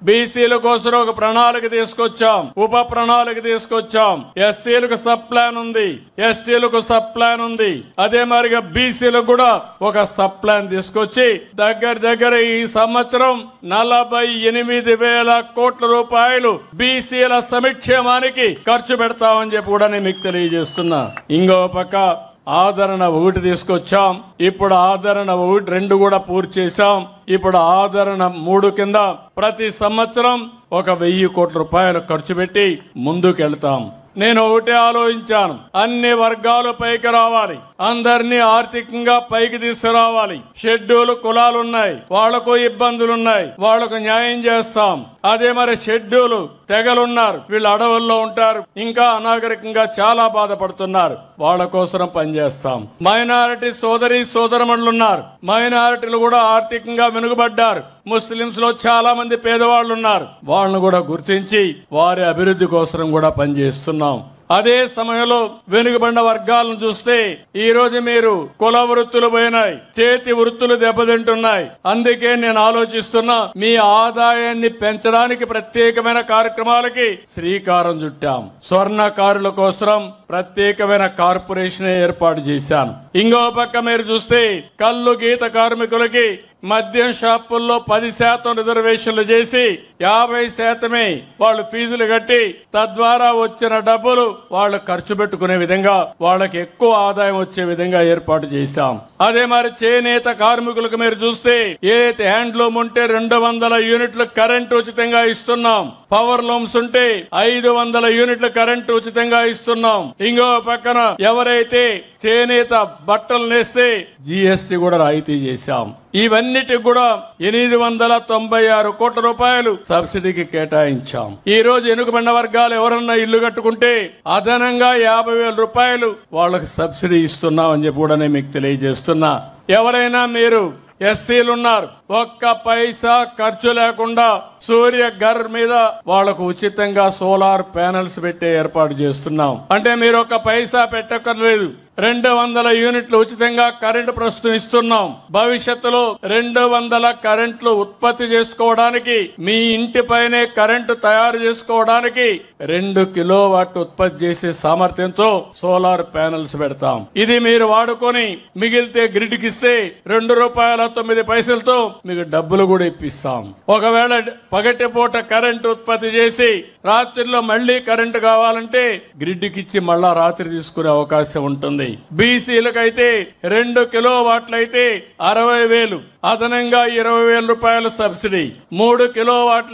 బీసీల కోసం ఒక ప్రణాళిక తీసుకొచ్చాం, ఉప ప్రణాళిక తీసుకొచ్చాం. ఎస్సీలకు సబ్ ప్లాన్ ఉంది, ఎస్టీలకు సబ్ ప్లాన్ ఉంది. అదే మరిగా బీసీలకు కూడా ఒక సబ్ ప్లాన్ తీసుకొచ్చి దగ్గర ఈ సంవత్సరం 48,000 కోట్ల రూపాయలు బీసీల సంక్షేమానికి ఖర్చు పెడతామని చెప్పి కూడా నేను మీకు తెలియజేస్తున్నా. ఇంకో పక్క ఆదరణ 1 తీసుకొచ్చాం. ఇప్పుడు ఆదరణ 1, 2 కూడా పూర్తి చేశాం. ఇప్పుడు ఆదరణ 3 కింద ప్రతి సంవత్సరం 1,000 కోట్ల రూపాయలు ఖర్చు పెట్టి ముందుకెళ్తాం. నేను ఒకటే ఆలోచించాను, అన్ని వర్గాలు పైకి రావాలి, అందరినీ ఆర్థికంగా పైకి తీసుకురావాలి. షెడ్యూల్ కులాలున్నాయి, వాళ్లకు ఇబ్బందులున్నాయి, వాళ్లకు న్యాయం చేస్తాం. అదే మరి షెడ్యూల్ తెగలున్నారు, వీళ్ళు అడవుల్లో ఉంటారు, ఇంకా అనాగరికంగా చాలా బాధపడుతున్నారు, వాళ్ళ కోసం పనిచేస్తాం. మైనారిటీ సోదరమణులున్నారు, మైనారిటీలు కూడా ఆర్థికంగా వెనుకబడ్డారు. ముస్లింస్ లో చాలా మంది పేదవాళ్లు ఉన్నారు, వాళ్ళను కూడా గుర్తించి వారి అభివృద్ధి కోసం కూడా పనిచేస్తున్నాం. అదే సమయంలో వెనుకబడిన వర్గాలను చూస్తే ఈ రోజు మీరు కుల వృత్తులు పోయినాయి, చేతి వృత్తులు దెబ్బతింటున్నాయి. అందుకే నేను ఆలోచిస్తున్నా, మీ ఆదాయాన్ని పెంచడానికి ప్రత్యేకమైన కార్యక్రమాలకి శ్రీకారం చుట్టాం. స్వర్ణకారుల కోసం ప్రత్యేకమైన కార్పొరేషన్ ఏర్పాటు చేశాను. ఇంకో పక్క మీరు చూస్తే కల్లు గీత కార్మికులకి మద్యం షాపుల్లో 10% రిజర్వేషన్లు చేసి 50% వాళ్ళు ఫీజులు కట్టి తద్వారా వచ్చిన డబ్బులు వాళ్ళు ఖర్చు పెట్టుకునే విధంగా వాళ్ళకి ఎక్కువ ఆదాయం వచ్చే విధంగా ఏర్పాటు చేశాం. అదే మరి చేనేత కార్మికులకు మీరు చూస్తే ఏదైతే హ్యాండ్లూమ్ ఉంటే 200 యూనిట్లు కరెంటు ఉచితంగా ఇస్తున్నాం. పవర్ లూమ్స్ ఉంటే 500 యూనిట్ల కరెంటు ఉచితంగా ఇస్తున్నాం. ఇంకో పక్కన ఎవరైతే చేనేత బట్టలు నేస్తే జీఎస్టీ కూడా రాయితీ చేశాం. ఇవన్నిటికి కూడా 896 కోట్ల రూపాయలు సబ్సిడీకి కేటాయించాం. ఈ రోజు వెనుకబడిన వర్గాలు ఎవరన్నా ఇల్లు కట్టుకుంటే అదనంగా 50,000 రూపాయలు వాళ్ళకి సబ్సిడీ ఇస్తున్నాం అని చెప్పి కూడా నేను మీకు తెలియజేస్తున్నా. ఎవరైనా మీరు ఎస్సీలున్నారు, 1 పైసా ఖర్చు లేకుండా సూర్య ఘర్ మీద వాళ్లకు ఉచితంగా సోలార్ ప్యానెల్స్ పెట్టే ఏర్పాటు చేస్తున్నాం. అంటే మీరు 1 పైసా పెట్టక్కర్లేదు, 200 యూనిట్లు ఉచితంగా కరెంటు ప్రస్తుతం ఇస్తున్నాం. భవిష్యత్తులో 200 కరెంట్లు ఉత్పత్తి చేసుకోవడానికి, మీ ఇంటిపైనే కరెంటు తయారు చేసుకోవడానికి 2 కిలోవాట్ ఉత్పత్తి చేసే సామర్థ్యంతో సోలార్ ప్యానెల్స్ పెడతాం. ఇది మీరు వాడుకొని మిగిలితే గ్రిడ్ కి ఇస్తే ₹2.09 మీకు డబ్బులు కూడా ఇప్పిస్తాం. ఒకవేళ పగటిపూట కరెంటు ఉత్పత్తి చేసి రాత్రిలో మళ్లీ కరెంటు కావాలంటే గ్రిడ్ కి ఇచ్చి మళ్ళా రాత్రి తీసుకునే అవకాశం ఉంటుంది. బీసీలకైతే 2 కిలోవాట్లయితే 60,000, అదనంగా 20,000 రూపాయలు సబ్సిడీ. 3 కిలోవాట్ల